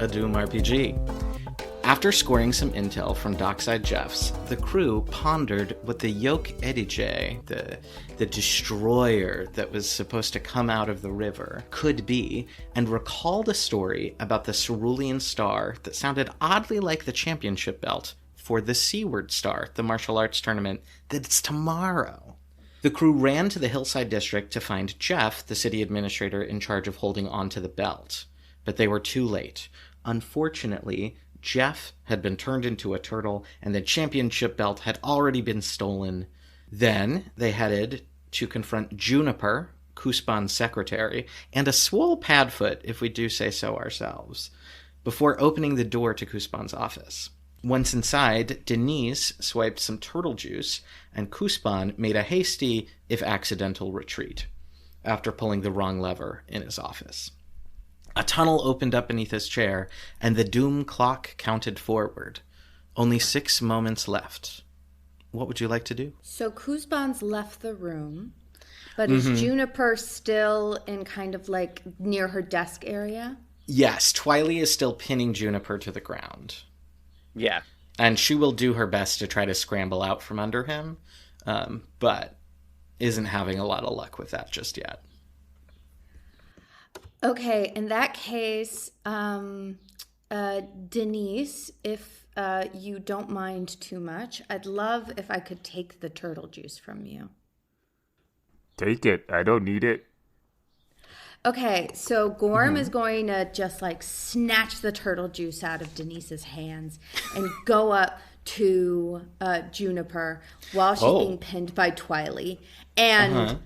a Doom RPG. After scoring some intel from Dockside Jeffs, the crew pondered what the Yoke Edige, the destroyer that was supposed to come out of the river, could be, and recalled a story about the cerulean star that sounded oddly like the championship belt for the Seaward Star, the martial arts tournament that's tomorrow. The crew ran to the Hillside District to find Jeff, the city administrator in charge of holding onto the belt. But they were too late. Unfortunately, Jeff had been turned into a turtle, and the championship belt had already been stolen. Then they headed to confront Juniper, Kuzbahn's secretary, and a swole Padfoot, if we do say so ourselves, before opening the door to Kuzbahn's office. Once inside, Deniz swiped some turtle juice, and Kuzbahn made a hasty, if accidental, retreat, after pulling the wrong lever in his office. A tunnel opened up beneath his chair, and the doom clock counted forward. Only 6 moments left. What would you like to do? So Kuzbahn's left the room, but is Juniper still in kind of like near her desk area? Yes, Twili is still pinning Juniper to the ground. Yeah. And she will do her best to try to scramble out from under him, but isn't having a lot of luck with that just yet. Okay, in that case, Deniz, if you don't mind too much, I'd love if I could take the turtle juice from you. Take it. I don't need it. Okay, so Gorm is going to just like snatch the turtle juice out of Deniz's hands and go up to Juniper while she's being pinned by Twili and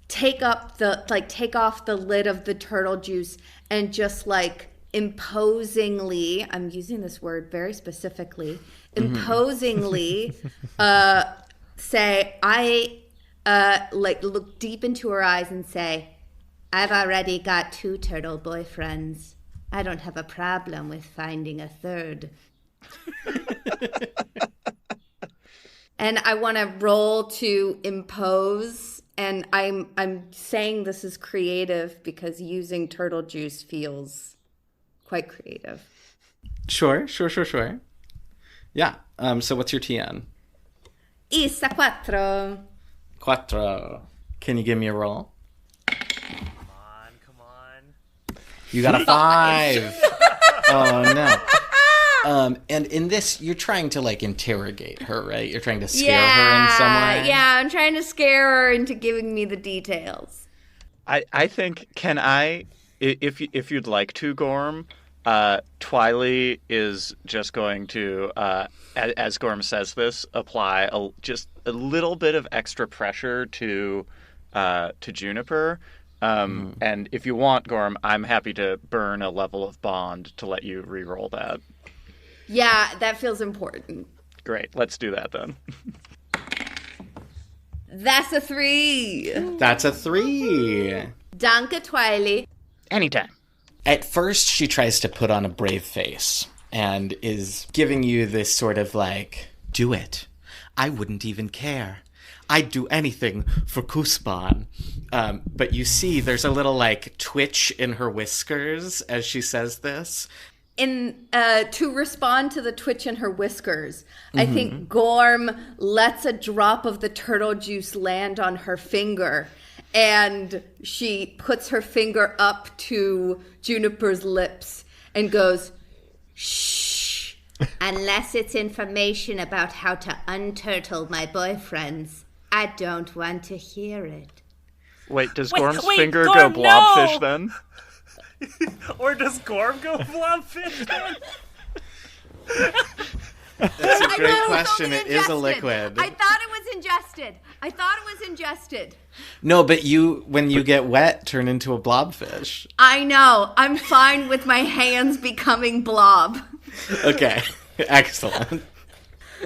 take off the lid of the turtle juice and just like imposingly, I'm using this word very specifically, imposingly say, look deep into her eyes and say, I've already got 2 turtle boyfriends. I don't have a problem with finding a third. And I want to roll to impose. And I'm saying this is creative because using turtle juice feels quite creative. Sure. Yeah. So what's your TN? Isa cuatro. Quattro. Can you give me a roll? Come on. You got a 5. Oh, no. And in this, you're trying to, like, interrogate her, right? You're trying to scare her in some way? Yeah, I'm trying to scare her into giving me the details. I think, can I, if you'd like to, Gorm, Twili is just going to, as Gorm says this, apply just a little bit of extra pressure to Juniper. And if you want, Gorm, I'm happy to burn a level of bond to let you re-roll that. Yeah, that feels important. Great. Let's do that then. That's a 3. That's a 3. Danke, Twili. Anytime. At first, she tries to put on a brave face and is giving you this sort of like, do it. I wouldn't even care. I'd do anything for Kuzbahn. But you see there's a little like twitch in her whiskers as she says this. To respond to the twitch in her whiskers, I think Gorm lets a drop of the turtle juice land on her finger, and she puts her finger up to Juniper's lips and goes, shh, unless it's information about how to unturtle my boyfriends, I don't want to hear it. Wait, does Gorm's finger go blobfish then? Or does Gorm go blobfish then? That's a great question. It is a liquid. I thought it was ingested. No, but when you get wet, turn into a blobfish. I know. I'm fine with my hands becoming blob. Okay. Excellent.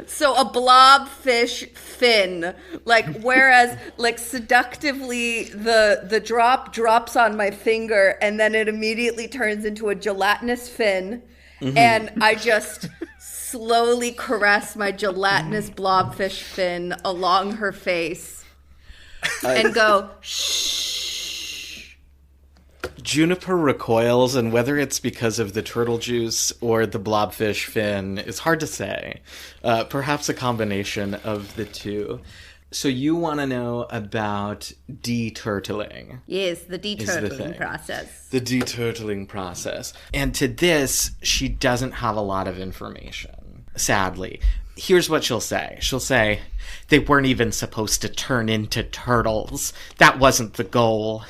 So a blobfish fin, like, whereas, like, seductively the drop drops on my finger and then it immediately turns into a gelatinous fin, and I just slowly caress my gelatinous blobfish fin along her face and go, shh. Juniper recoils, and whether it's because of the turtle juice or the blobfish fin is hard to say. Perhaps a combination of the two. So you want to know about deturtling. Yes, the deturtling process. The deturtling process. And to this, she doesn't have a lot of information, sadly. Here's what she'll say. She'll say, they weren't even supposed to turn into turtles. That wasn't the goal.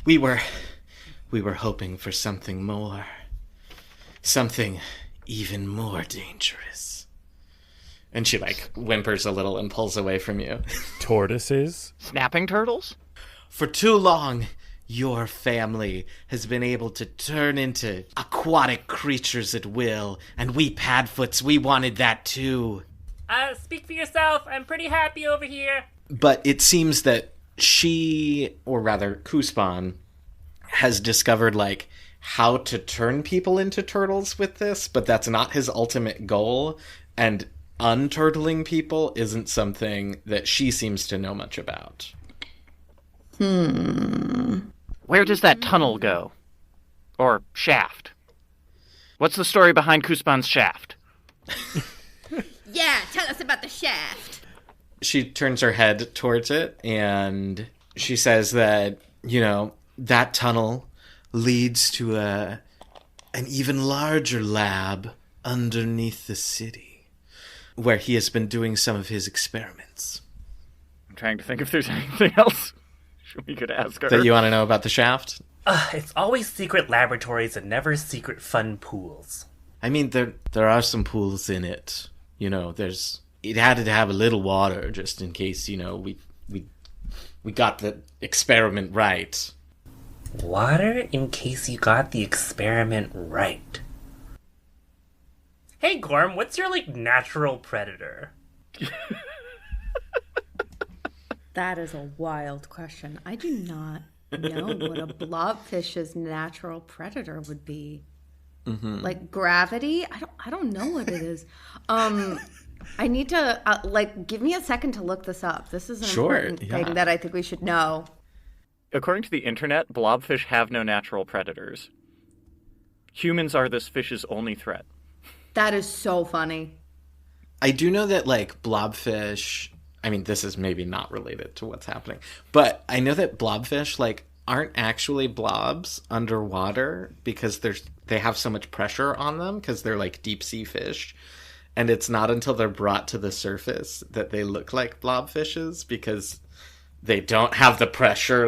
We were hoping for something more. Something even more dangerous. And she, whimpers a little and pulls away from you. Tortoises? Snapping turtles? For too long, your family has been able to turn into aquatic creatures at will, and we Padfoots, we wanted that too. Speak for yourself. I'm pretty happy over here. But it seems that she, or rather Kuzbahn, has discovered, how to turn people into turtles with this, but that's not his ultimate goal, and unturtling people isn't something that she seems to know much about. Where does that tunnel go? Or shaft? What's the story behind Kuzbahn's shaft? Yeah, tell us about the shaft. She turns her head towards it, and she says that, that tunnel leads to an even larger lab underneath the city, where he has been doing some of his experiments. I'm trying to think if there's anything else we could ask her. That you want to know about the shaft? It's always secret laboratories and never secret fun pools. I mean, there are some pools in it. It had to have a little water just in case, we got the experiment right. Water in case you got the experiment right. Hey, Gorm, what's your, natural predator? That is a wild question. I do not know what a blobfish's natural predator would be. Like gravity? I don't know what it is. I need to, give me a second to look this up. This is an important thing that I think we should know. According to the internet, blobfish have no natural predators. Humans are this fish's only threat. That is so funny. I do know that, blobfish... I mean, this is maybe not related to what's happening. But I know that blobfish, aren't actually blobs underwater because they have so much pressure on them because they're, deep-sea fish. And it's not until they're brought to the surface that they look like blobfishes because they don't have the pressure,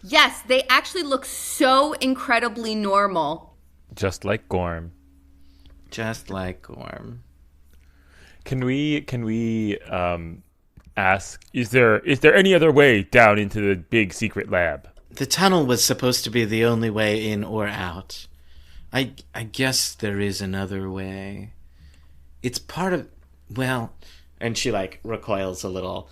Yes, they actually look so incredibly normal. Just like Gorm. Just like Gorm. Can we ask, is there any other way down into the big secret lab? The tunnel was supposed to be the only way in or out. I guess there is another way. It's part of, and she recoils a little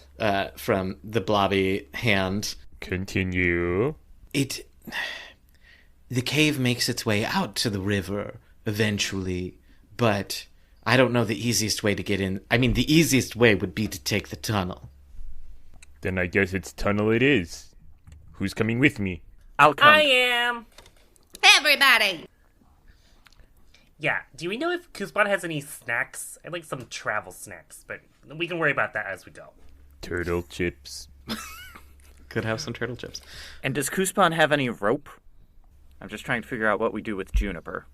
from the blobby hand. Continue. The cave makes its way out to the river eventually, but I don't know the easiest way to get in. I mean, the easiest way would be to take the tunnel. Then I guess it's tunnel it is. Who's coming with me? I'll come. I am. Everybody! Yeah, do we know if Kuzbahn has any snacks? I'd like some travel snacks, but we can worry about that as we go. Turtle chips. Could have some turtle chips. And does Kuzbahn have any rope? I'm just trying to figure out what we do with Juniper.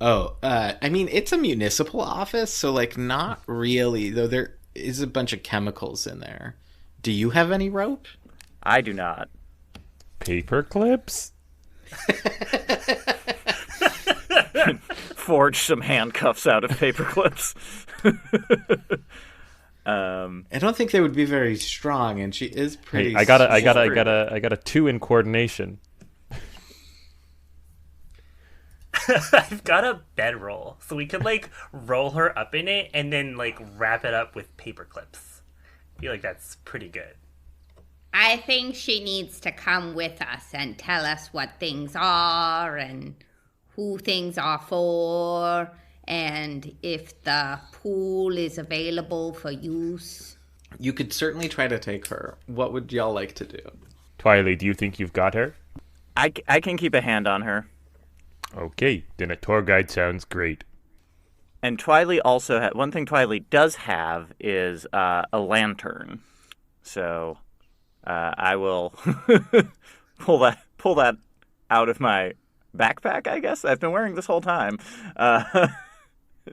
Oh, I mean, it's a municipal office, so, not really, though there is a bunch of chemicals in there. Do you have any rope? I do not. Paper clips? Forge some handcuffs out of paper clips. I don't think they would be very strong, and she is pretty. Hey, I got a 2 in coordination. I've got a bedroll, so we could roll her up in it and then wrap it up with paper clips. I feel like that's pretty good. I think she needs to come with us and tell us what things are and who things are for and if the pool is available for use. You could certainly try to take her. What would y'all like to do? Twili, do you think you've got her? I can keep a hand on her. Okay, then a tour guide sounds great. And Twili also one thing Twili does have is a lantern. So I will pull that out of my backpack, I guess. I've been wearing this whole time,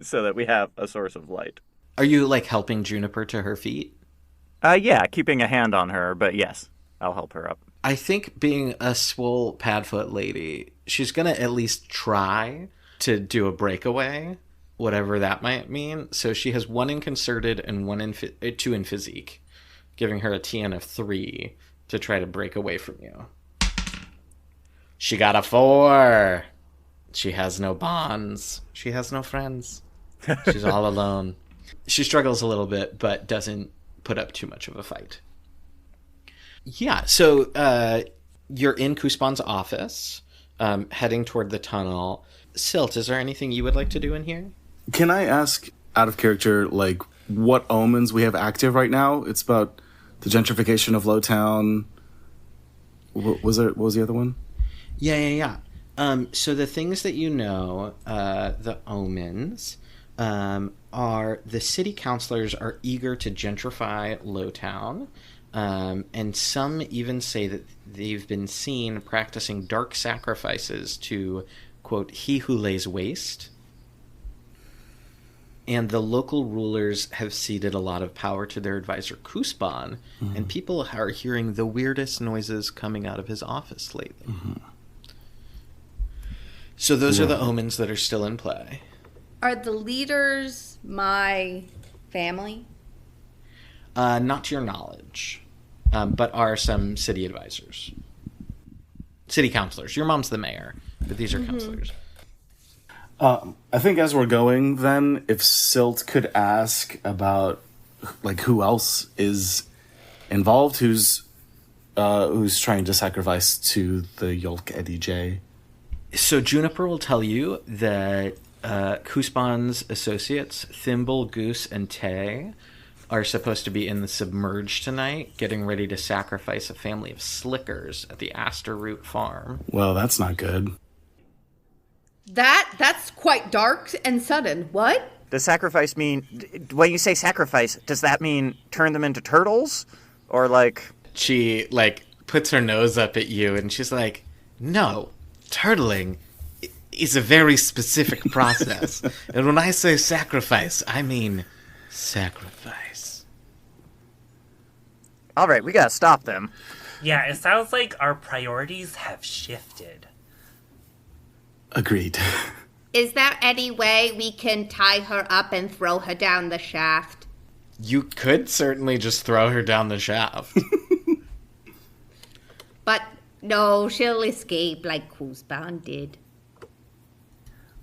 so that we have a source of light. Are you like helping Juniper to her feet? Yeah, keeping a hand on her, but yes, I'll help her up. I think being a swole Padfoot lady, she's gonna at least try to do a breakaway, whatever that might mean. So she has 1 in concerted and 2 in physique, giving her a TN of 3 to try to break away from you. She got a 4. She has no bonds. She has no friends. She's all alone. She struggles a little bit, but doesn't put up too much of a fight. Yeah, so you're in Kuzbahn's office, heading toward the tunnel. Silt, is there anything you would like to do in here? Can I ask, out of character, like, what omens we have active right now? It's about the gentrification of Lowtown. What was the other one? Yeah. So the things that you know, the omens, are the city councilors are eager to gentrify Lowtown, and some even say that they've been seen practicing dark sacrifices to, quote, he who lays waste. And the local rulers have ceded a lot of power to their advisor, Kuzbahn, and people are hearing the weirdest noises coming out of his office lately. So those are the omens that are still in play. Are the leaders my family? Not to your knowledge, but are some city advisors. City councilors. Your mom's the mayor, but these are councilors. I think as we're going, then, if Silt could ask about, like, who else is involved, who's trying to sacrifice to the Yolk EDJ. So Juniper will tell you that Kuzbahn's associates, Thimble, Goose, and Tay, are supposed to be in the Submerge tonight, getting ready to sacrifice a family of slickers at the Aster Root Farm. Well, that's not good. That's quite dark and sudden. What? Does sacrifice mean, when you say sacrifice, does that mean turn them into turtles? Or like... She, like, puts her nose up at you and she's like, no, turtling is a very specific process. And when I say sacrifice, I mean sacrifice. All right, we gotta stop them. Yeah, it sounds like our priorities have shifted. Agreed. Is there any way we can tie her up and throw her down the shaft? You could certainly just throw her down the shaft. But no, she'll escape like Kuzbahn did.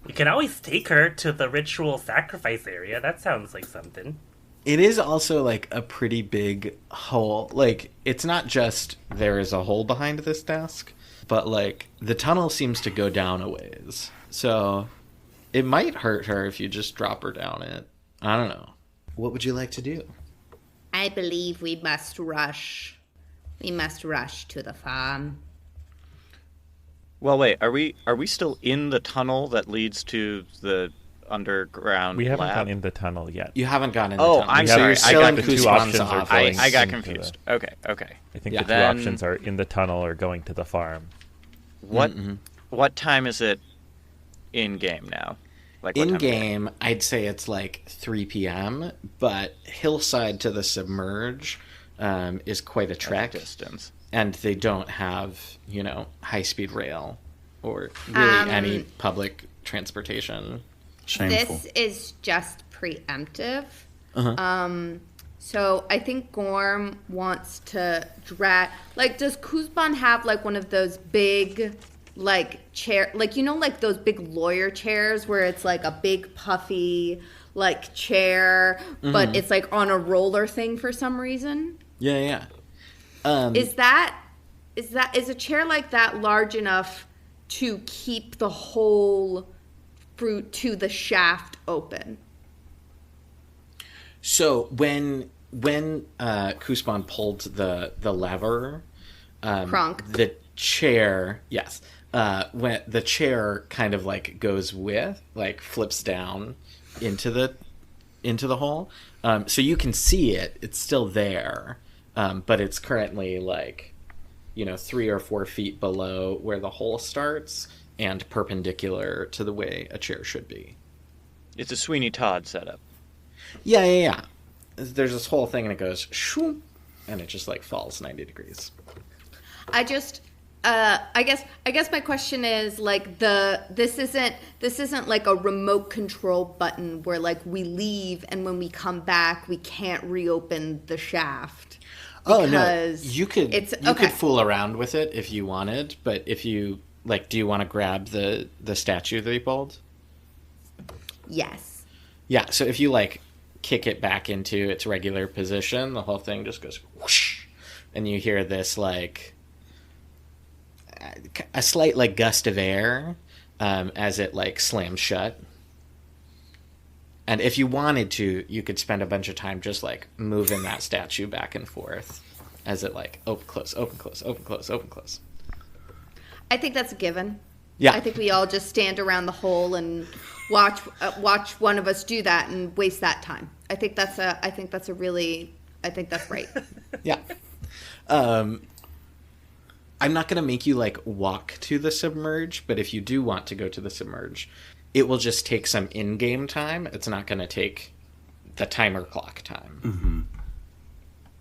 We can always take her to the ritual sacrifice area. That sounds like something. It is also, like, a pretty big hole. Like, it's not just there is a hole behind this desk, but, like, the tunnel seems to go down a ways. So it might hurt her if you just drop her down it. I don't know. What would you like to do? I believe we must rush. We must rush to the farm. Well, wait, are we still in the tunnel that leads to the underground We haven't lab? gone in the tunnel yet. You haven't gone in the Oh, tunnel. I'm So sorry. you're still I in got the two Kuzban's options are office. I got into confused. the- Okay. I think Yeah. the two Then- options are in the tunnel or going to the farm. What time is it in game now? Like what In time is it? game, I'd say it's like 3 p.m., but hillside to the Submerge is quite a trek. Distance. And they don't have, high-speed rail or really any public transportation. Shameful. This is just preemptive. So I think Gorm wants to drag... Like, does Kuzbahn have, like, one of those big, like, chair... Like, like those big lawyer chairs where it's, like, a big puffy, like, chair, but it's, like, on a roller thing for some reason? Yeah. Is a chair like that large enough to keep the whole fruit to the shaft open? So when Kuzbahn pulled the lever, Kronk. chair, yes. When the chair kind of like goes with, like flips down into the hole. So you can see it. It's still there. But it's currently like, 3 or 4 feet below where the hole starts and perpendicular to the way a chair should be. It's a Sweeney Todd setup. Yeah. There's this whole thing and it goes shoo, and it just like falls 90 degrees. I guess my question is like this isn't like a remote control button where like we leave and when we come back we can't reopen the shaft. Oh no, you could fool around with it if you wanted, but if you like, do you want to grab the statue that he pulled? Yes. Yeah, so if you like kick it back into its regular position, the whole thing just goes whoosh, and you hear this like a slight like gust of air as it like slams shut. And if you wanted to, you could spend a bunch of time just like moving that statue back and forth as it like open close, open close, open close, open close. I think that's a given. Yeah. I think we all just stand around the hole and watch one of us do that and waste that time. I think that's right. Yeah. I'm not going to make you like walk to the submerge, but if you do want to go to the submerge, it will just take some in-game time. It's not going to take the timer clock time.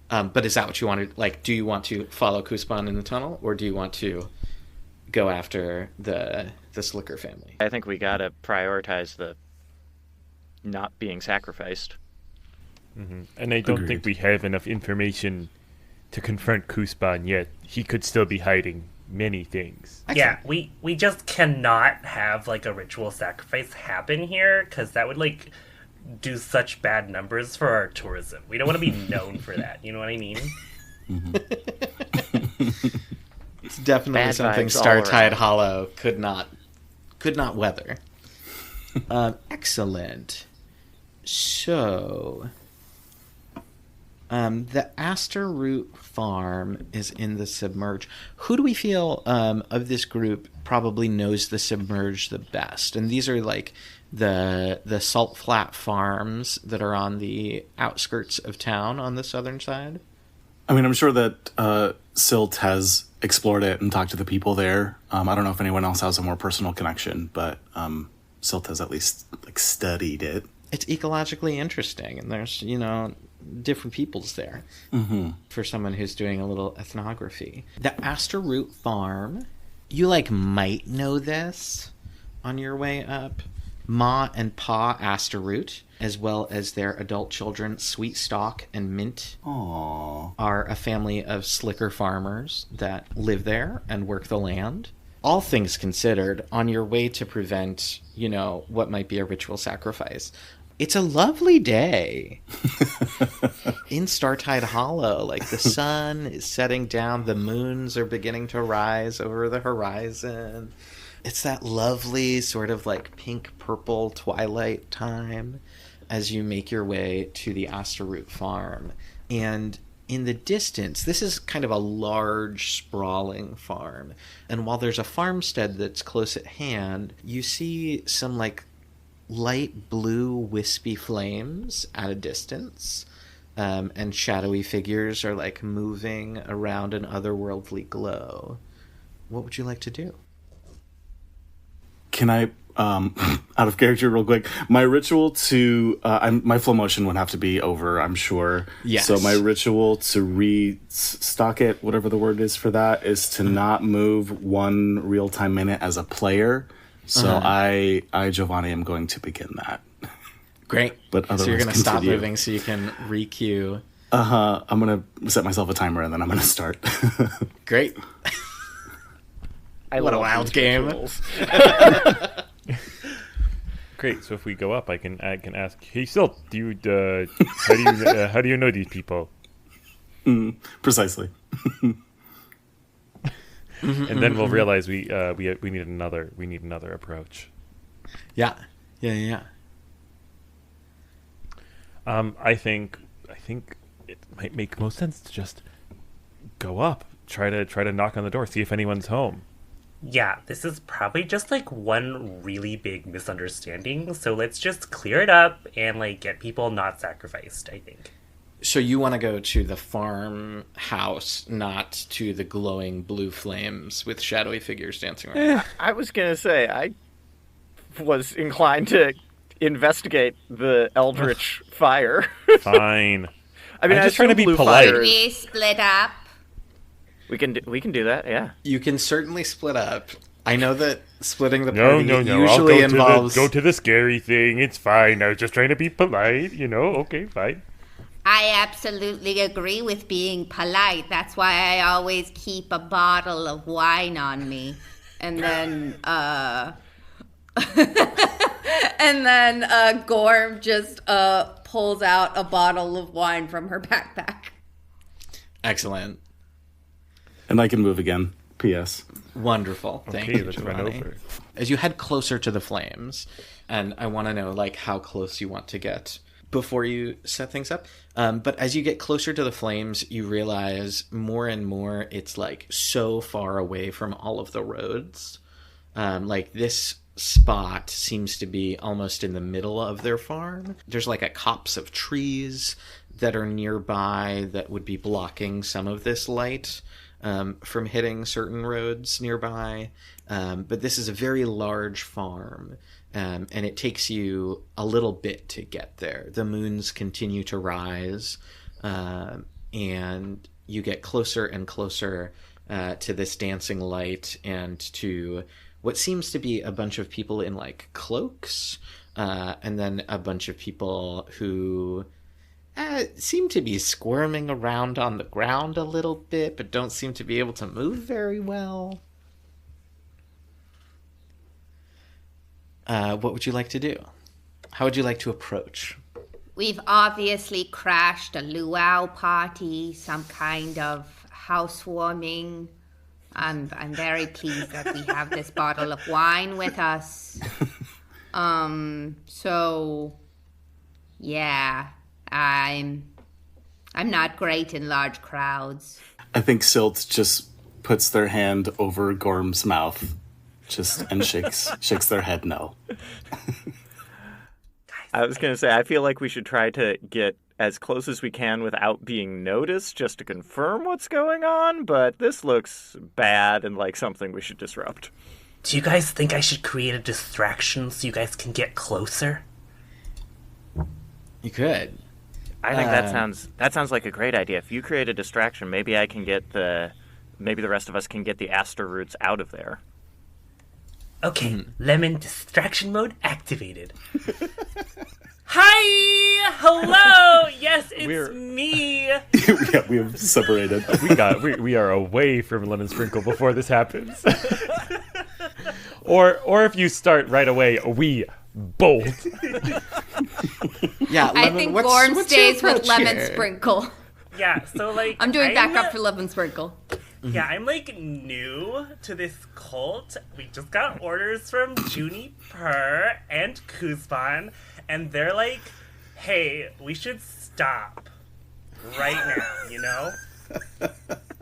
Mm-hmm. But is that what you want to, like, do you want to follow Kuzbahn in the tunnel, or do you want to go after the Slicker family? I think we gotta prioritize the not being sacrificed. Mm-hmm. And I don't think we have enough information to confront Kuzbahn yet. He could still be hiding many things. Yeah, we just cannot have like a ritual sacrifice happen here, because that would like do such bad numbers for our tourism. We don't want to be known for that. You know what I mean? It's definitely Bad something vibes all Startide around. Hollow could not weather. Excellent. So, the Aster Root Farm is in the Submerge. Who do we feel of this group probably knows the Submerge the best? And these are like the salt flat farms that are on the outskirts of town on the southern side. I mean, I'm sure that Silt has explored it and talked to the people there. I don't know if anyone else has a more personal connection, but Silt has at least like studied it. It's ecologically interesting, and there's, different peoples there. Mm-hmm. For someone who's doing a little ethnography. The Aster Root Farm, you might know this on your way up. Ma and Pa Aster Root, as well as their adult children, Sweet Stalk and Mint, Aww. are a family of slicker farmers that live there and work the land. All things considered, on your way to prevent, what might be a ritual sacrifice, it's a lovely day in Startide Hollow. Like, the sun is setting down, the moons are beginning to rise over the horizon. It's that lovely sort of pink-purple twilight time as you make your way to the Aster Root Farm. And in the distance, this is kind of a large, sprawling farm. And while there's a farmstead that's close at hand, you see some light blue wispy flames at a distance. And shadowy figures are moving around an otherworldly glow. What would you like to do? Can I, out of character real quick, my ritual to, my flow motion would have to be over, I'm sure. Yes. So my ritual to restock it, whatever the word is for that, is to not move 1 real-time minute as a player. So I, Jovane, am going to begin that. Great. But so you're going to stop continue. moving so you can re-queue. I'm going to set myself a timer and then I'm going to start. Great. What a wild game. Great. So if we go up, I can ask, hey, Silt, how do you know these people? Precisely. And then we'll realize we need another approach. Yeah. I think it might make most sense to just go up try to knock on the door, see if anyone's home. Yeah, this is probably just like one really big misunderstanding. So let's just clear it up and like get people not sacrificed, I think. So you want to go to the farmhouse, not to the glowing blue flames with shadowy figures dancing around? I was going to say, I was inclined to investigate the eldritch fire. Fine. I mean, I'm I just trying to be blue polite. fire- We split up. We can do that, yeah. You can certainly split up. I know that splitting the No. party I'll usually go involves... go to the scary thing. It's fine. I was just trying to be polite. Okay, fine. I absolutely agree with being polite. That's why I always keep a bottle of wine on me. And then, Gorm just pulls out a bottle of wine from her backpack. Excellent. And I can move again. P.S. Wonderful. Thank Okay, you, let's run Jovane. over. As you head closer to the flames, and I want to know, like, how close you want to get before you set things up. But as you get closer to the flames, you realize more and more it's, like, so far away from all of the roads. Like, this spot seems to be almost in the middle of their farm. There's, like, a copse of trees that are nearby that would be blocking some of this light from hitting certain roads nearby. But this is a very large farm, and it takes you a little bit to get there. The moons continue to rise, and you get closer and closer to this dancing light and to what seems to be a bunch of people in, like, cloaks, and then a bunch of people who... seem to be squirming around on the ground a little bit, but don't seem to be able to move very well. What would you like to do? How would you like to approach? We've obviously crashed a luau party, some kind of housewarming. I'm very pleased that we have this bottle of wine with us. So, yeah, I'm not great in large crowds. I think Silt just puts their hand over Gorm's mouth, and shakes their head no. I was going to say, I feel like we should try to get as close as we can without being noticed, just to confirm what's going on, but this looks bad and like something we should disrupt. Do you guys think I should create a distraction so you gues can get closer? You could. I think that sounds like a great idea. If you create a distraction, maybe the rest of us can get the aster roots out of there. Okay, lemon distraction mode activated. Hi! Hello! Yes, it's me! Yeah, we have separated. We are away from Lemon Sprinkle before this happens. or if you start right away, we bolt. Yeah, I think Gorm stays with Lemon Sprinkle. Yeah, so like... I'm doing backup for Lemon Sprinkle. Yeah, I'm like new to this cult. We just got orders from Juniper and Kuzbahn, and they're like, hey, we should stop right now, you know?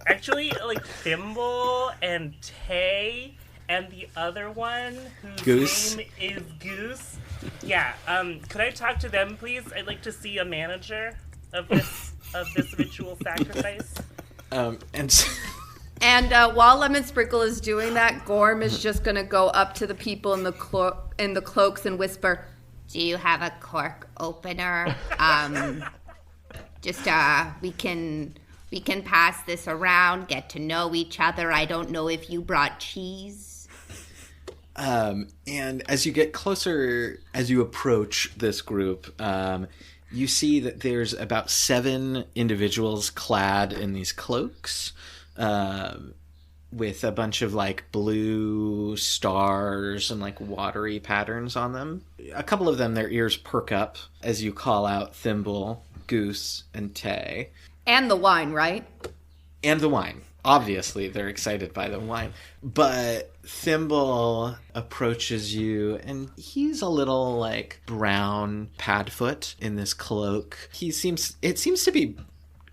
Actually, like Thimble and Tay and the other one whose Goose. name is Goose. Yeah, could I talk to them, please? I'd like to see a manager of this ritual sacrifice. And while Lemon Sprinkle is doing that, Gorm is just going to go up to the people in the cloaks and whisper, "Do you have a cork opener? We can pass this around, get to know each other. I don't know if you brought cheese." And as you get closer, as you approach this group, you see that there's about 7 individuals clad in these cloaks, with a bunch of like blue stars and like watery patterns on them. A couple of them, their ears perk up as you call out Thimble, Goose, and Tay. And the wine, right? And the wine. Obviously, they're excited by the wine. But Thimble approaches you, and he's a little, like, brown padfoot in this cloak. It seems to be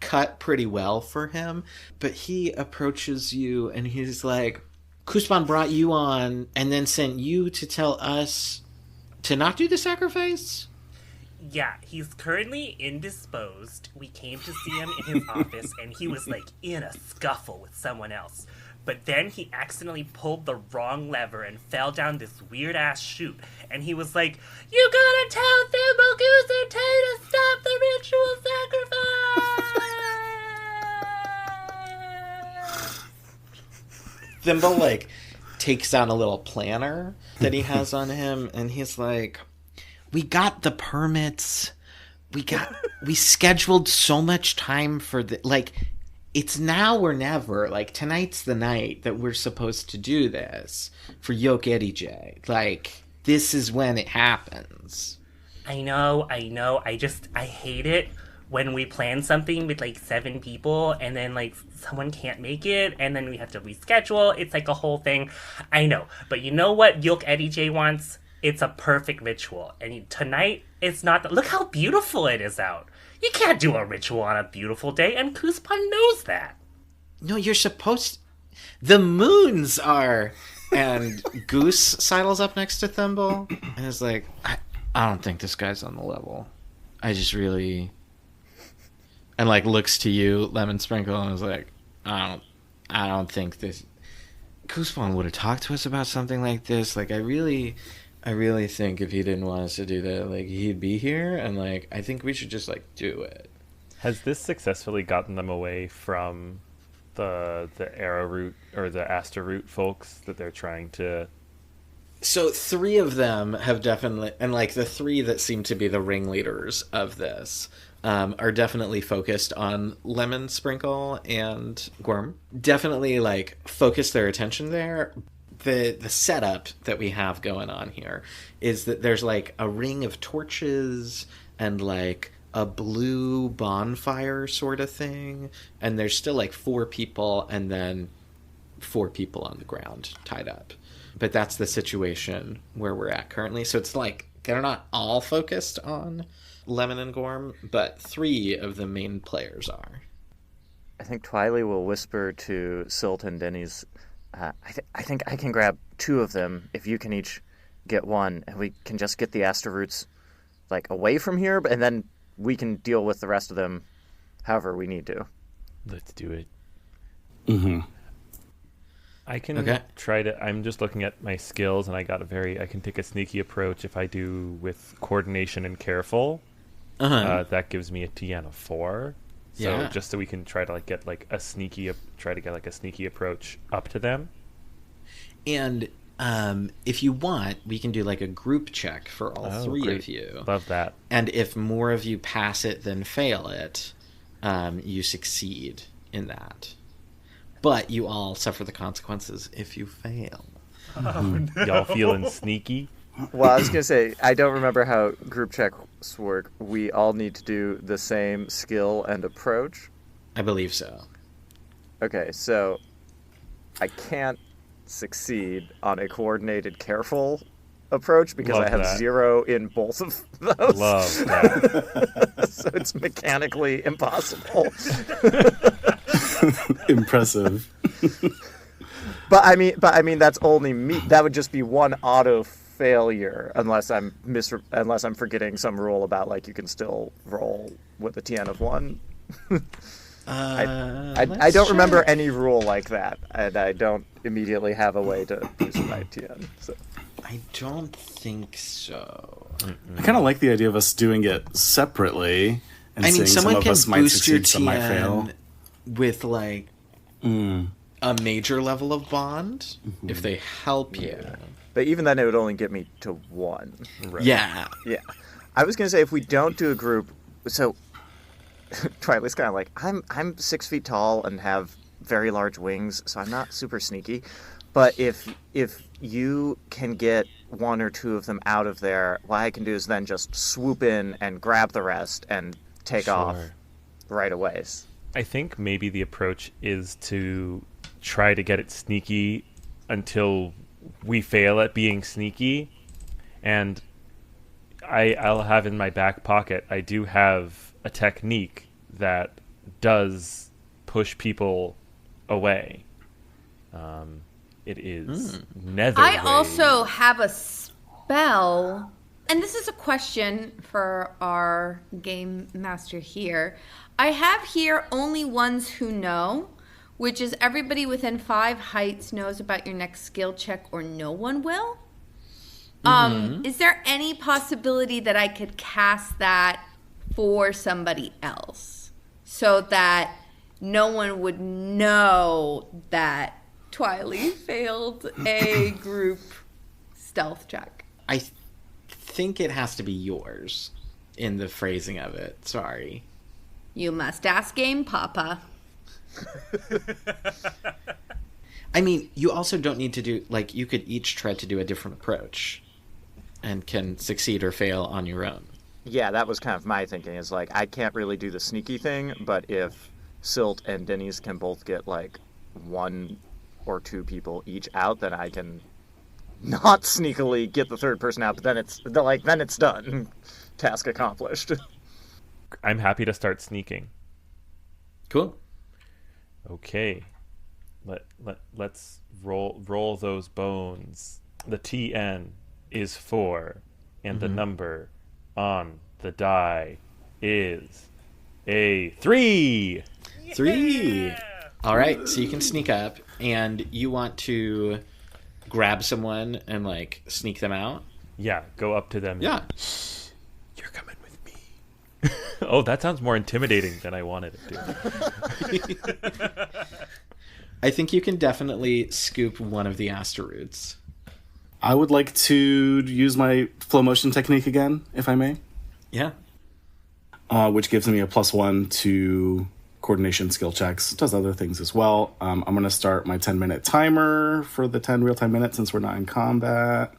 cut pretty well for him, but he approaches you and he's like, Kuzbahn brought you on and then sent you to tell us to not do the sacrifice? Yeah, he's currently indisposed. We came to see him in his office, and he was, like, in a scuffle with someone else. But then he accidentally pulled the wrong lever and fell down this weird-ass chute. And he was like, "You gotta tell Thimble Goose and Tay to stop the ritual sacrifice!" Thimble, like, takes out a little planner that he has on him, and he's like, we got the permits. We scheduled so much time for the, like, it's now or never. Like, tonight's the night that we're supposed to do this for Yoke Eddie J. Like, this is when it happens. I know. I hate it when we plan something with, like, 7 people and then, like, someone can't make it and then we have to reschedule. It's, like, a whole thing. I know. But you know what Yoke Eddie J wants? It's a perfect ritual. And tonight, it's not... Look how beautiful it is out. You can't do a ritual on a beautiful day, and Kuzbahn knows that. No, you're supposed... The moons are... And Goose sidles up next to Thimble and is like, I don't think this guy's on the level. I just really... And, like, looks to you, Lemon Sprinkle, and is like, I don't think this... Kuzbahn would have talked to us about something like this. Like, I really think if he didn't want us to do that, like, he'd be here, and, like, I think we should just, like, do it. Has this successfully gotten them away from the arrowroot or the aster root folks that they're trying to... So 3 of them have definitely, and, like, the 3 that seem to be the ringleaders of this are definitely focused on Lemon Sprinkle and Gorm. Definitely, like, focus their attention there. The setup that we have going on here is that there's, like, a ring of torches and, like, a blue bonfire sort of thing, and there's still, like, 4 people and then 4 people on the ground tied up. But that's the situation where we're at currently. So it's like they're not all focused on Lemon and Gorm, but 3 of the main players are. I think Twili will whisper to Silt and Deniz, I think I can grab 2 of them if you can each get 1, and we can just get the aster roots, like, away from here, and then we can deal with the rest of them however we need to. Let's do it. Mm-hmm. I can try to... I'm just looking at my skills, and I can take a sneaky approach if I do with coordination and careful. That gives me a TN of 4. So just so we can try to, like, get, like, a sneaky approach up to them. And if you want, we can do, like, a group check for all 3 great. of you. Love that. And if more of you pass it than fail it, you succeed in that. But you all suffer the consequences if you fail. Oh, no. Y'all feeling sneaky? Well, I was going to say, I don't remember how group checks work. We all need to do the same skill and approach. I believe so. Okay, so I can't succeed on a coordinated, careful approach because Love I have that. 0 in both of those. Love that. So it's mechanically impossible. Impressive. But I mean that's only me. That would just be 1 auto failure unless I'm forgetting some rule about, like, you can still roll with a TN of 1. I don't remember any rule like that, and I don't immediately have a way to use my TN. So. I don't think so. I kind of like the idea of us doing it separately and I mean, seeing some someone of can us might boost your succeed, some might fail. TN with, like, a major level of bond if they help you. But even then, it would only get me to 1. Right. Yeah. Yeah. I was gonna say, if we don't do a group, so Twili's kind of like, I'm 6 feet tall and have very large wings, so I'm not super sneaky. But if you can get 1 or 2 of them out of there, what I can do is then just swoop in and grab the rest and take off right away. I think maybe the approach is to try to get it sneaky until we fail at being sneaky. And I'll have in my back pocket, I do have a technique that does push people away. It is Nether. I also have a spell, and this is a question for our game master here. I have here only ones who know, which is everybody within 5 heights knows about your next skill check, or no one will. Is there any possibility that I could cast that for somebody else so that no one would know that Twili failed a group stealth check? I think it has to be yours in the phrasing of it. Sorry. You must ask Game Papa. I mean, you also don't need to do, like, you could each try to do a different approach and can succeed or fail on your own. Yeah, that was kind of my thinking, is like, I can't really do the sneaky thing, but if Silt and Deniz can both get, like, 1 or 2 people each out, then I can not sneakily get the third person out, but then it's done. Task accomplished. I'm happy to start sneaking. Cool. Okay. Let's roll those bones. The TN is 4, and the number on the die is a 3. 3. Yeah. All right, so you can sneak up, and you want to grab someone and, like, sneak them out? Yeah, go up to them. Yeah. You're coming with me. Oh, that sounds more intimidating than I wanted it to. I think you can definitely scoop one of the asteroids. I would like to use my flow motion technique again, if I may. Yeah. Which gives me a +1 to coordination skill checks. It does other things as well. I'm going to start my 10-minute timer for the 10 real-time minutes since we're not in combat.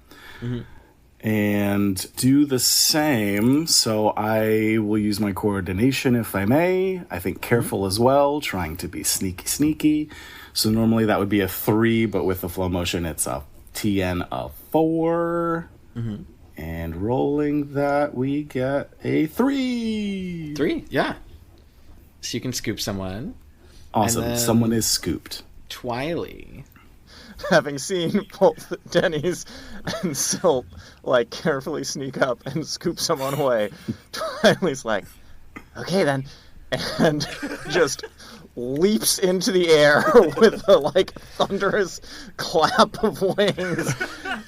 And do the same. So I will use my coordination, if I may. I think careful as well, trying to be sneaky. So normally that would be a 3, but with the flow motion, it's a TN of 4. And rolling that, we get a 3. 3, yeah. So you can scoop someone. Awesome. And then Someone is scooped. Twili. Having seen both Deniz and Silt, like, carefully sneak up and scoop someone away, Twili's like, okay then, and just leaps into the air with a, like, thunderous clap of wings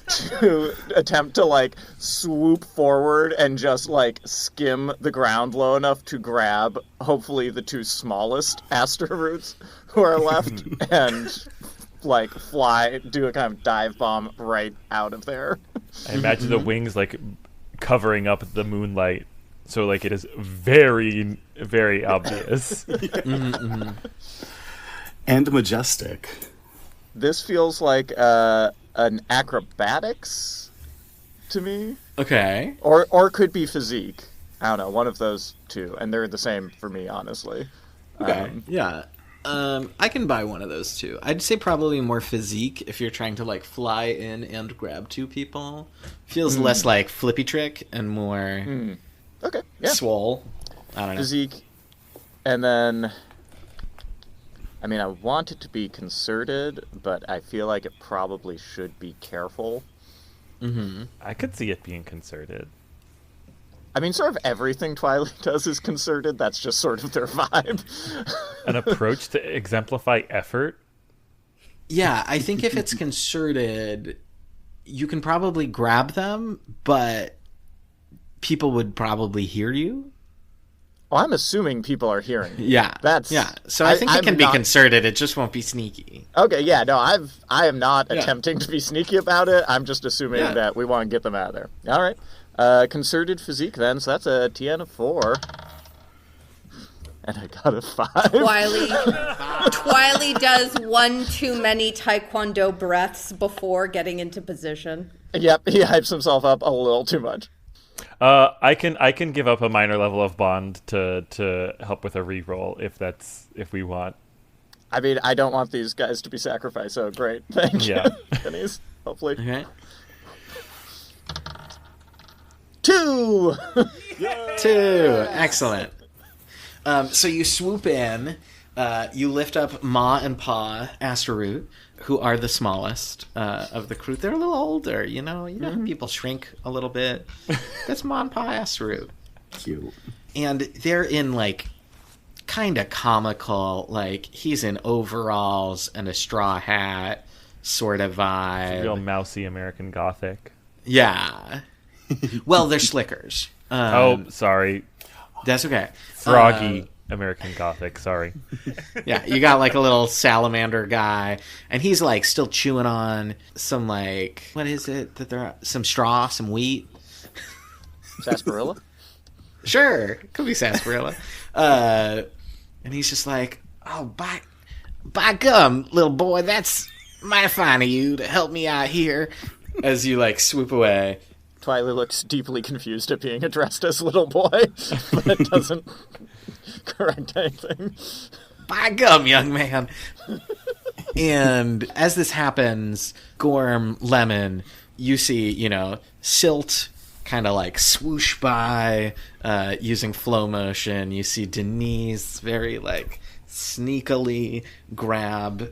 to attempt to, like, swoop forward and just, like, skim the ground low enough to grab, hopefully, the 2 smallest asteroids who are left, and, like, fly, do a kind of dive bomb right out of there. I imagine the wings, like, covering up the moonlight, so, like, it is very, very obvious. And majestic. This feels like an acrobatics to me. Okay. Or could be physique. I don't know, one of those 2. And they're the same for me, honestly. Okay. Yeah. I can buy one of those too. I'd say probably more physique if you're trying to, like, fly in and grab 2 people. Feels less like flippy trick and more Okay, yeah. swole. I don't know. Physique. And then, I mean, I want it to be concerted, but I feel like it probably should be careful. I could see it being concerted. I mean, sort of everything Twilight does is concerted. That's just sort of their vibe. An approach to exemplify effort? Yeah, I think if it's concerted, you can probably grab them, but people would probably hear you. Well, I'm assuming people are hearing me. Yeah. That's yeah. So I think it can be concerted. It just won't be sneaky. Okay, yeah, no, I am not attempting to be sneaky about it. I'm just assuming that we want to get them out of there. All right. Concerted physique then, so that's a TN of 4. And I got a 5. Twili does 1 too many taekwondo breaths before getting into position. Yep, he hypes himself up a little too much. I can give up a minor level of bond to help with a reroll if we want. I mean, I don't want these guys to be sacrificed, so great. Thank you. Deniz, hopefully. Okay. 2! 2. Excellent. So you swoop in, you lift up Ma and Pa Asteroot, who are the smallest of the crew. They're a little older, you know how people shrink a little bit. That's Ma and Pa Asteroot. Cute. And they're in, like, kind of comical, like, he's in overalls and a straw hat sort of vibe. Real mousy American Gothic. Yeah. Well, they're slickers. Sorry. That's okay. Froggy American Gothic, sorry. Yeah, you got, like, a little salamander guy, and he's, like, still chewing on some, like, what is it that they're, some straw, some wheat. Sarsaparilla? Sure, could be sarsaparilla. And he's just like, oh, by gum, little boy, that's mighty fine of you to help me out here. As you, like, swoop away. Twili looks deeply confused at being addressed as little boy, but doesn't correct anything. By gum, young man. And as this happens, Gorm, Lemon, you see, Silt kind of like swoosh by using flow motion. You see Deniz very like sneakily grab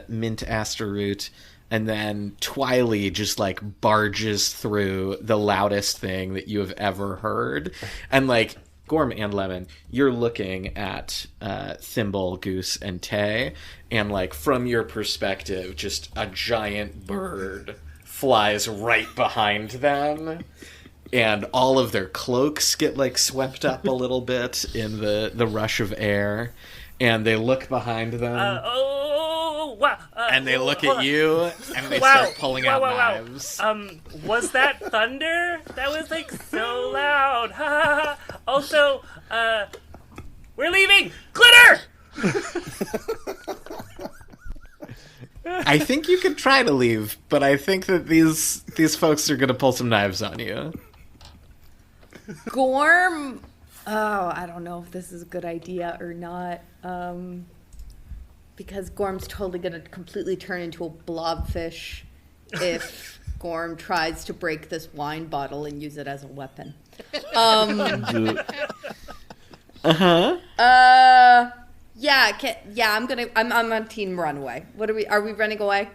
Mint Asteroot, and then Twili just like barges through the loudest thing that you have ever heard. And like Gorm and Lemon, you're looking at Thimble, Goose, and Tay, and like from your perspective, just a giant bird flies right behind them. And all of their cloaks get, like, swept up a little bit in the rush of air. And they look behind them. Wow. And they look at you, and they start pulling out knives. Was that thunder? That was, like, so loud. Also, we're leaving! Glitter! I think you could try to leave, but I think that these folks are going to pull some knives on you. Gorm, I don't know if this is a good idea or not, because Gorm's totally going to completely turn into a blobfish if Gorm tries to break this wine bottle and use it as a weapon. I'm on team runaway. Are we running away?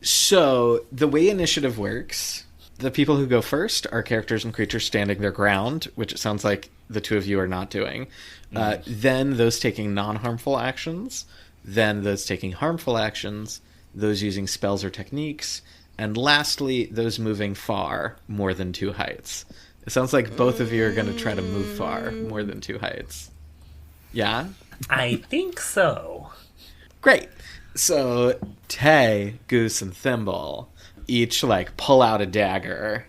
So the way initiative works, the people who go first are characters and creatures standing their ground, which it sounds like the two of you are not doing. Then those taking non-harmful actions, then those taking harmful actions, those using spells or techniques, and lastly, those moving far, more than 2 heights. It sounds like both of you are going to try to move far, more than 2 heights. Yeah? I think so. Great. So Tay, Goose, and Thimble each like pull out a dagger,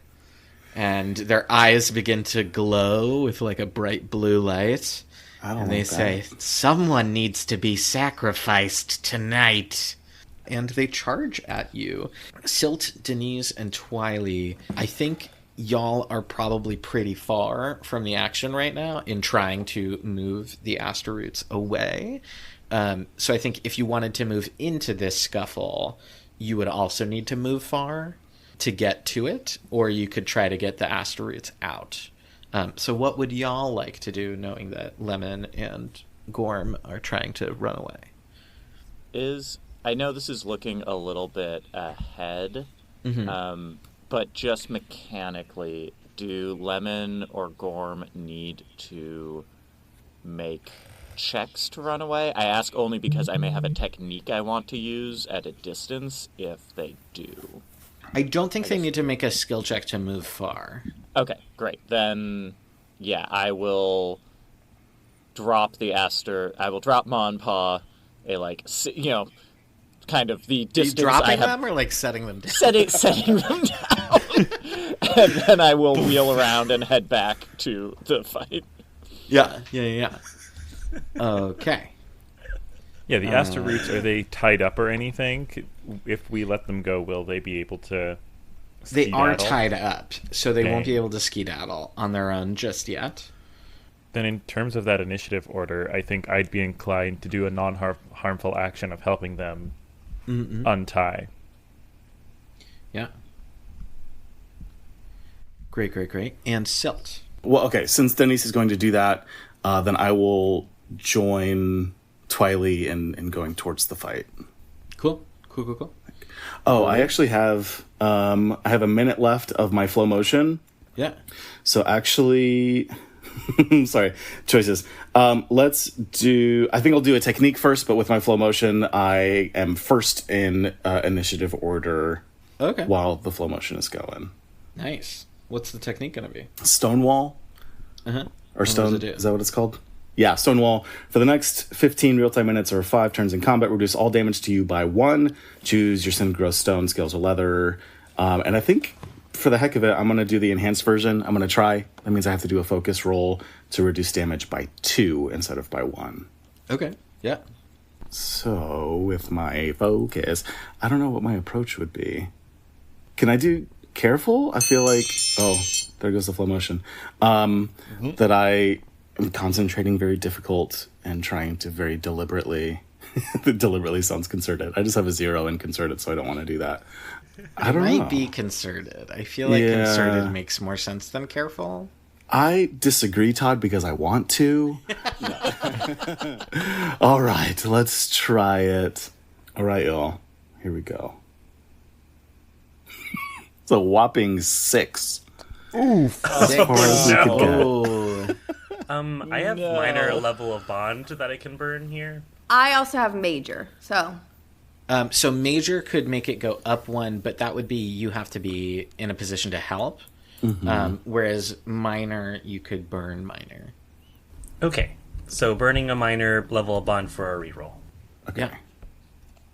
and their eyes begin to glow with like a bright blue light. And they say, "Someone needs to be sacrificed tonight." And they charge at you. Silt, Deniz, and Twili, I think y'all are probably pretty far from the action right now in trying to move the Asteroots away. So I think if you wanted to move into this scuffle, you would also need to move far to get to it, or you could try to get the Asteroots out. So what would y'all like to do, knowing that Lemon and Gorm are trying to run away? I know this is looking a little bit ahead, but just mechanically, do Lemon or Gorm need to make checks to run away? I ask only because I may have a technique I want to use at a distance if they do. I don't think they need to make a skill check to move far. Okay, great. Then, yeah, I will drop I will drop Ma and Pa, kind of the distance. Are you dropping them or like setting them down? Setting them down. And then I will wheel around and head back to the fight. Yeah. Okay. Yeah, the Asteroots, are they tied up or anything? If we let them go, will they be able to They are tied up, so they won't be able to skedaddle on their own just yet. Then in terms of that initiative order, I think I'd be inclined to do a non-harmful action of helping them untie. Yeah. Great. And Silt. Well, okay, since Deniz is going to do that, then I will join Twili in going towards the fight. Cool. Oh, I actually have I have a minute left of my flow motion. Yeah. So actually, sorry, choices. Let's do. I think I'll do a technique first, but with my flow motion, I am first in initiative order. Okay. While the flow motion is going. Nice. What's the technique going to be? Stonewall. Or stone. Is that what it's called? Yeah, Stonewall. For the next 15 real-time minutes or 5 turns in combat, reduce all damage to you by 1. Choose your Sin Gross Stone, Scales, or Leather. And I think, for the heck of it, I'm going to do the enhanced version. I'm going to try. That means I have to do a focus roll to reduce damage by 2 instead of by 1. Okay, yeah. So, with my focus, I don't know what my approach would be. Can I do careful? I feel like... Oh, there goes the flow motion. That I... I'm concentrating very difficult and trying to very deliberately... That deliberately sounds concerted. I just have a 0 in concerted, so I don't want to do that. I don't know. It might be concerted. I feel like concerted makes more sense than careful. I disagree, Todd, because I want to. All right, let's try it. All right, y'all. Here we go. It's a whopping 6. Oof. As far as we could get. I have minor level of bond that I can burn here. I also have major, so. So major could make it go up 1, but that would be you have to be in a position to help. Whereas minor, you could burn minor. Okay, so burning a minor level of bond for a reroll. Okay. Yeah.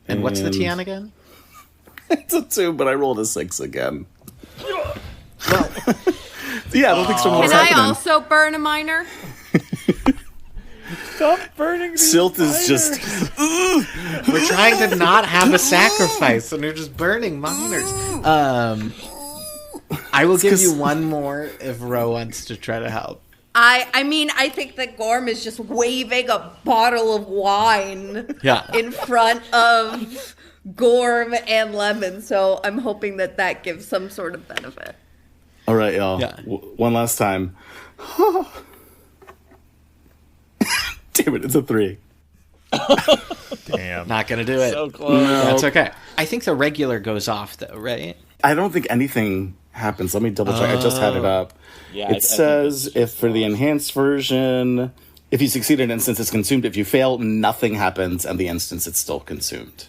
And what's the TN again? It's a 2, but I rolled a 6 again. Well, yeah, I don't think so. Can I also burn a minor? Stop burning these Silt is just... We're trying to not have a sacrifice, and we're just burning minors. I will give you one more if Ro wants to try to help. I mean, I think that Gorm is just waving a bottle of wine in front of Gorm and Lemon, so I'm hoping that that gives some sort of benefit. All right, y'all. Yeah. One last time. Damn it, it's a 3. Damn. Not gonna do it. So close. No. That's okay. I think the regular goes off, though, right? I don't think anything happens. Let me double check. I just had it up. Yeah, It says if for the enhanced version, if you succeed an instance, it's consumed. If you fail, nothing happens, and the instance, it's still consumed.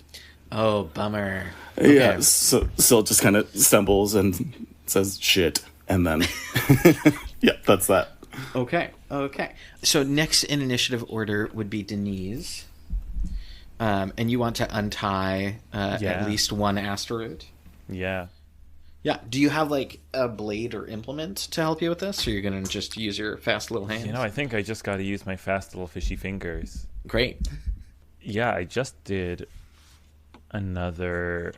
Oh, bummer. Okay. Yeah, so it just kind of stumbles and says shit, and then... yeah, that's that. Okay. So next in initiative order would be Deniz. And you want to untie at least one asteroid? Yeah. Yeah. Do you have, like, a blade or implement to help you with this, or you're going to just use your fast little hands? You know, I think I just got to use my fast little fishy fingers. Great. Yeah, I just did another...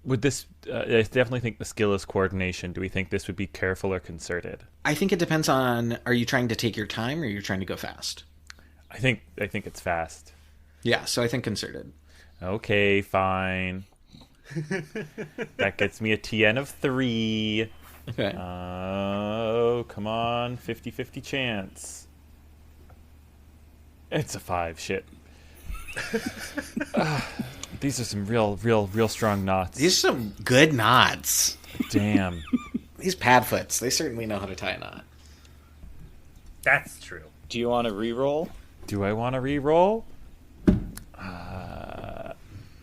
Would this... I definitely think the skill is coordination. Do we think this would be careful or concerted? I think it depends on, are you trying to take your time, or you're trying to go fast? I think it's fast. Yeah, so I think concerted. Okay, fine. That gets me a TN of 3. Okay. Oh, come on. 50-50 chance. It's a 5. Shit. These are some real strong knots. These are some good knots. Damn. These padfoots, they certainly know how to tie a knot. That's true. Do you want to re-roll? Do I want to re-roll?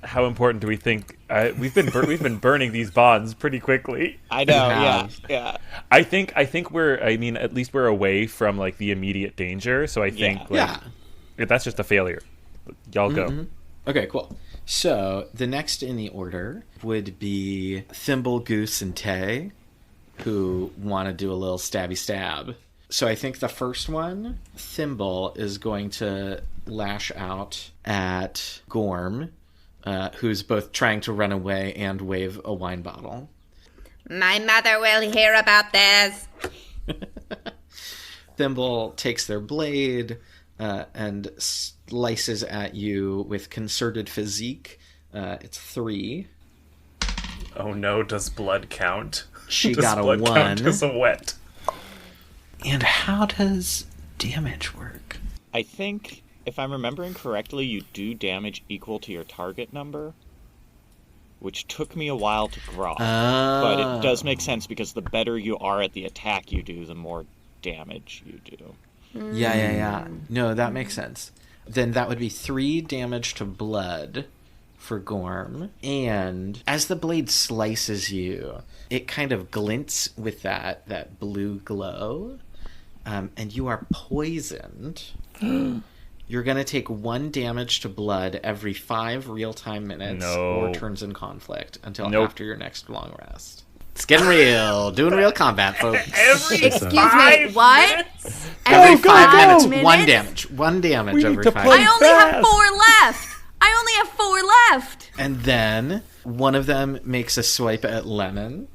How important do we think? We've been burning these bonds pretty quickly. I know. Yeah. I think we're. I mean, at least we're away from like the immediate danger. So I think that's just a failure. Y'all go. Okay, cool. So the next in the order would be Thimble, Goose, and Tay, who want to do a little stabby stab. So I think the first one, Thimble, is going to lash out at Gorm, who's both trying to run away and wave a wine bottle. My mother will hear about this. Thimble takes their blade and slices at you with concerted physique. It's 3. Oh no, does blood count? She Does got a blood 1. count as a wet? And how does damage work? I think, if I'm remembering correctly, you do damage equal to your target number, which took me a while to grok. But it does make sense because the better you are at the attack you do, the more damage you do. Yeah. No, that makes sense. Then that would be 3 damage to blood for Gorm. And as the blade slices you, it kind of glints with that blue glow. And you are poisoned. You're going to take 1 damage to blood every 5 real-time minutes or turns in conflict until after your next long rest. It's getting real. Doing real combat, folks. Excuse me, what? Every 5 minutes, 1 damage. 1 damage every 5 minutes. I only have 4 left. And then one of them makes a swipe at Lemon.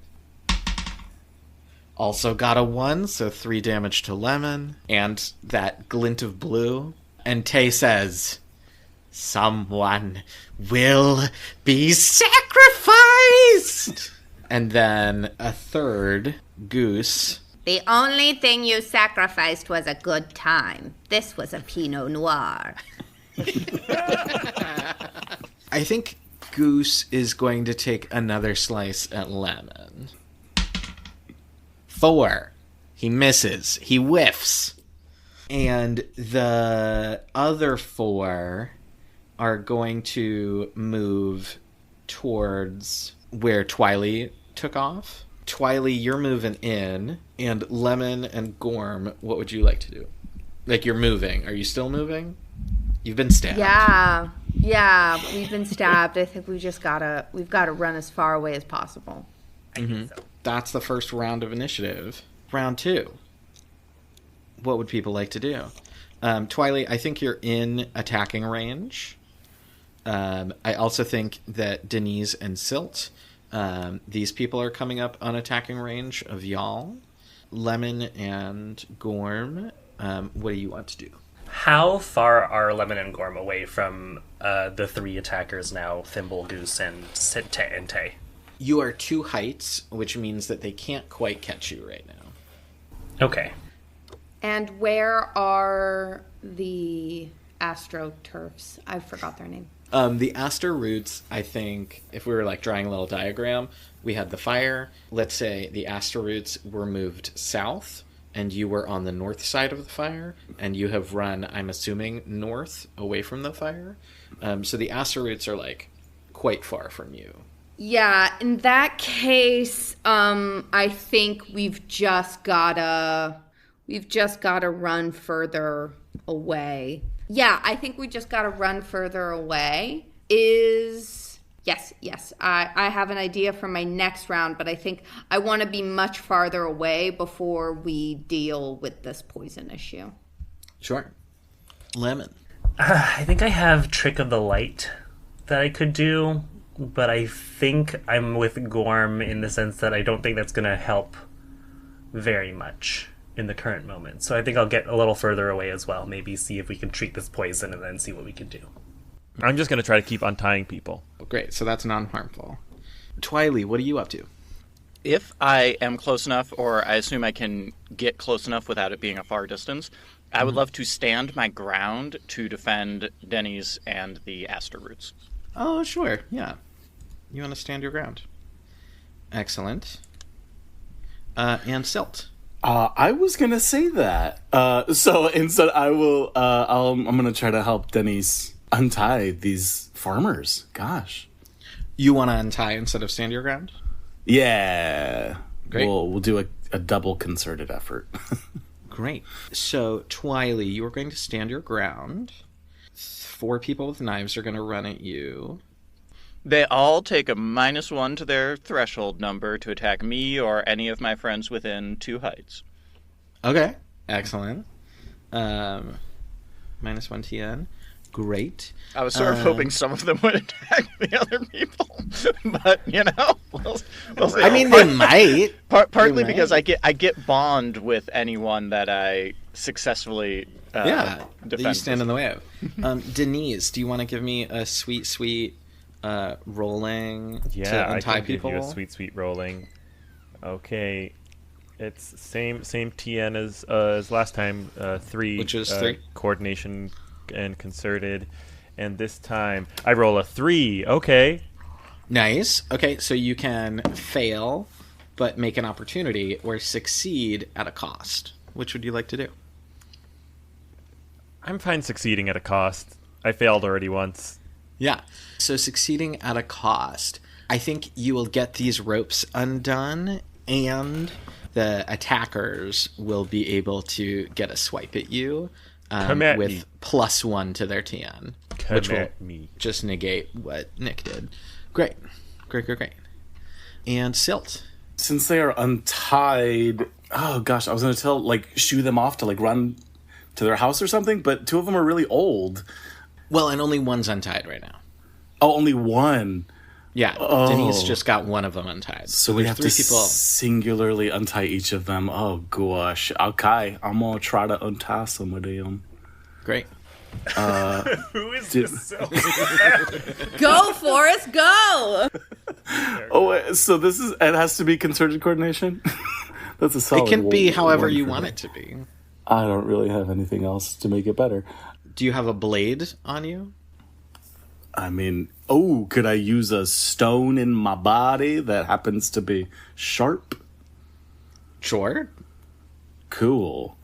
Also got a 1, so 3 damage to Lemon. And that glint of blue. And Tay says, "Someone will be sacrificed!" And then a third, Goose. The only thing you sacrificed was a good time. This was a Pinot Noir. I think Goose is going to take another slice at Lemon. 4. He misses. He whiffs. And the other 4 are going to move towards where Twili took off. Twili, you're moving in. And Lemon and Gorm, what would you like to do? Like, you're moving. Are you still moving? You've been stabbed. Yeah, we've been stabbed. I think we've got to run as far away as possible. I think so. That's the first round of initiative. Round 2. What would people like to do? Twili, I think you're in attacking range. I also think that Deniz and Silt, these people are coming up on attacking range of y'all. Lemon and Gorm, what do you want to do? How far are Lemon and Gorm away from the 3 attackers now, Thimble, Goose, and Tay? You are 2 heights, which means that they can't quite catch you right now. Okay. And where are the astroturfs? I forgot their name. The aster roots, I think, if we were like drawing a little diagram, we had the fire. Let's say the aster roots were moved south, and you were on the north side of the fire, and you have run, I'm assuming, north away from the fire. So the aster roots are like quite far from you. Yeah, in that case, I think we've just gotta run further away. Yeah, I think we just gotta run further away. Yes. I have an idea for my next round, but I think I want to be much farther away before we deal with this poison issue. Sure. Lemon. I think I have Trick of the Light that I could do, but I think I'm with Gorm in the sense that I don't think that's going to help very much in the current moment. So I think I'll get a little further away as well. Maybe see if we can treat this poison and then see what we can do. I'm just going to try to keep untying people. Great, so that's non-harmful. Twili, what are you up to? If I am close enough, or I assume I can get close enough without it being a far distance, I would love to stand my ground to defend Deniz and the aster roots. Oh, sure, yeah. You want to stand your ground. Excellent. And Silt. I was gonna say that. So instead, I'm gonna try to help Deniz untie these farmers. Gosh. You want to untie instead of stand your ground? Yeah. Great. We'll do a double concerted effort. Great. So, Twili, you are going to stand your ground. 4 people with knives are going to run at you. They all take a -1 to their threshold number to attack me or any of my friends within 2 heights. Okay. Excellent. -1 TN. Great. I was sort of hoping some of them would attack the other people, but we'll see. I mean, they might. Partly because I get bond with anyone that I successfully that defend. you stand in the way of. Deniz, do you want to give me a sweet rolling to I untie can people? give you a sweet rolling. Okay. It's same TN as last time. 3, which is 3 coordination and concerted, and this time I roll a 3. Okay. Nice. Okay, so you can fail, but make an opportunity, or succeed at a cost. Which would you like to do? I'm fine succeeding at a cost. I failed already once. Yeah. So succeeding at a cost. I think you will get these ropes undone, and the attackers will be able to get a swipe at you with me. +1 to their TN, which will just negate what Nick did. Great. And Silt. Since they are untied, oh gosh, I was going to shoo them off to run to their house or something, but 2 of them are really old. Well, and only one's untied right now. Oh, only one. Yeah, Deniz just got one of them untied. So we have 3 to people singularly untie each of them. Oh gosh. Okay, I'm going to try to untie some of them. Great. Who is this? So Go, Forrest, go! Oh, so it has to be concerted coordination? That's a solid. It can be however one you for want me. it to be. I don't really have anything else to make it better. Do you have a blade on you? I mean, could I use a stone in my body that happens to be sharp? Sure. Cool.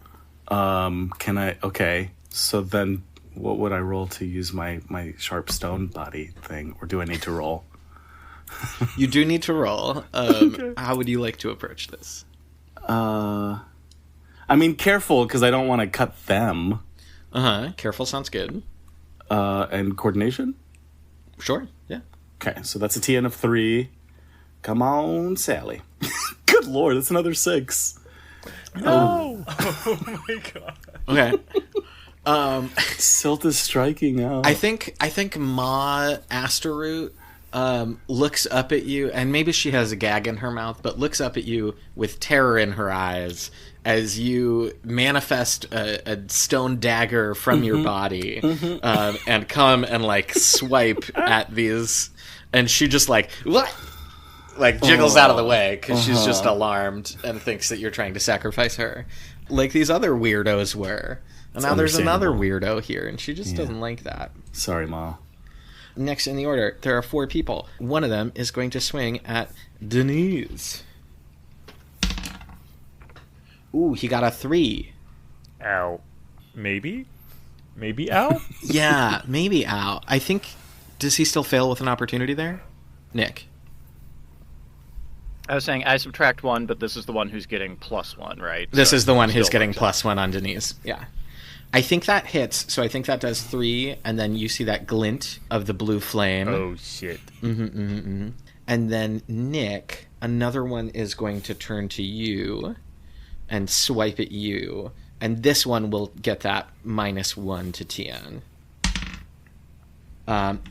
Can I? Okay. So then, what would I roll to use my sharp stone body thing, or do I need to roll? You do need to roll. Okay. How would you like to approach this? I mean, careful, because I don't want to cut them. Careful sounds good. And coordination? Sure, yeah. Okay, so that's a TN of 3. Come on, Sally. Good lord, that's another 6. No! oh my god. Okay. Silt is striking out. I think Ma Asteroot looks up at you, and maybe she has a gag in her mouth, but looks up at you with terror in her eyes as you manifest a stone dagger from your body and come and swipe at these, and she just what? Jiggles out of the way because she's just alarmed and thinks that you're trying to sacrifice her, like these other weirdos were. And now there's another weirdo here, and she just doesn't like that. Sorry, Ma. Next in the order, there are 4 people. One of them is going to swing at Deniz. Ooh, he got a 3. Ow. Maybe ow? Yeah, maybe ow. I think... Does he still fail with an opportunity there? Nick. I was saying I subtract 1, but this is the one who's getting +1, right? This So is the one who's still getting works out. +1 on Deniz. Yeah. I think that hits, so I think that does 3, and then you see that glint of the blue flame. Oh, shit. And then Nick, another one is going to turn to you and swipe at you, and this one will get that -1 to TN.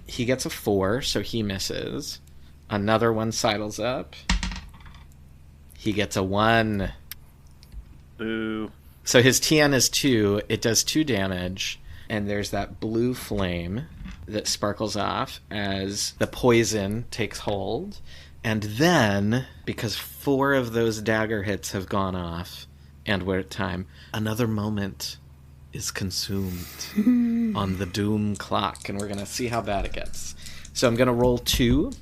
He gets a 4, so he misses. Another one sidles up. He gets a 1. Boo. So his TN is 2. It does 2 damage, and there's that blue flame that sparkles off as the poison takes hold. And then, because 4 of those dagger hits have gone off, and we're at time, another moment is consumed on the doom clock, and we're going to see how bad it gets. So I'm going to roll 2,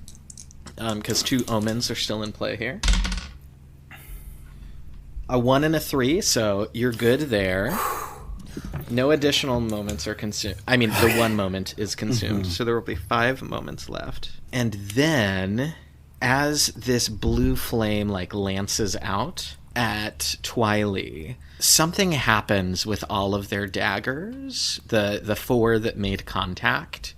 because 2 omens are still in play here. A 1 and a 3, so you're good there. No additional moments are consumed. I mean, the 1 moment is consumed, so there will be 5 moments left. And then, as this blue flame lances out at Twili, something happens with all of their daggers, the 4 that made contact,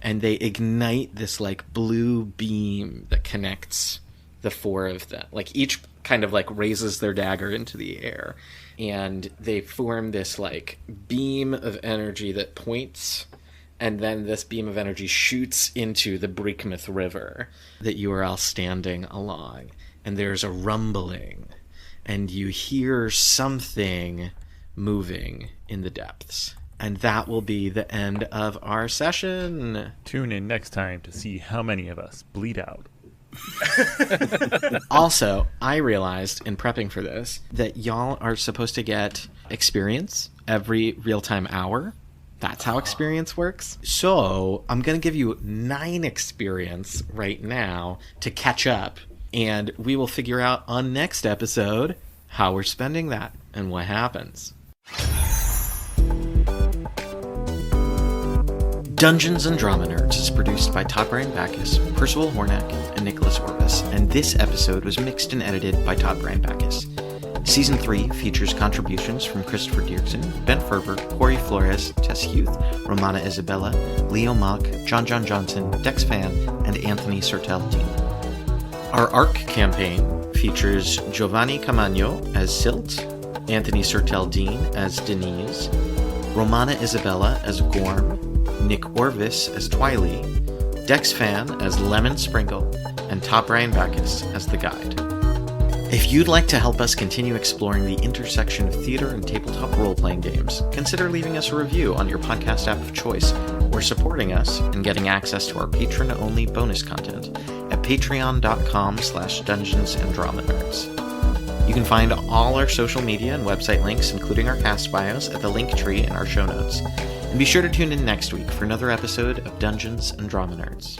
and they ignite this blue beam that connects the 4 of them. Each kind of raises their dagger into the air, and they form this beam of energy that points, and then this beam of energy shoots into the Breakmouth River that you are all standing along, and there's a rumbling, and you hear something moving in the depths. And that will be the end of our session. Tune in next time to see how many of us bleed out. Also, I realized in prepping for this that y'all are supposed to get experience every real-time hour. That's how experience works. So I'm going to give you 9 experience right now to catch up. And we will figure out on next episode how we're spending that and what happens. Dungeons and Drama Nerds is produced by Todd Brian Backus, Percival Hornak, and Nicholas Orvis, and this episode was mixed and edited by Todd Brian Backus. Season 3 features contributions from Christopher Diercksen, Ben Ferber, Kory Flores, Tess Huth, Romana Isabella, Leo Mock, Jon Jon Johnson, Dex Phan, and Anthony Sertel Dean. Our ARC campaign features Jovane Camaaño as Silt, Anthony Sertel Dean as Deniz, Romana Isabella as Gorm, Nick Orvis as Twili, Dex Phan as Lemon Sprinkle, and Todd Brian Backus as the guide. If you'd like to help us continue exploring the intersection of theater and tabletop role-playing games, consider leaving us a review on your podcast app of choice, or supporting us and getting access to our patron-only bonus content at patreon.com/Dungeons and Drama Nerds. You can find all our social media and website links, including our cast bios, at the link tree in our show notes. And be sure to tune in next week for another episode of Dungeons and Drama Nerds.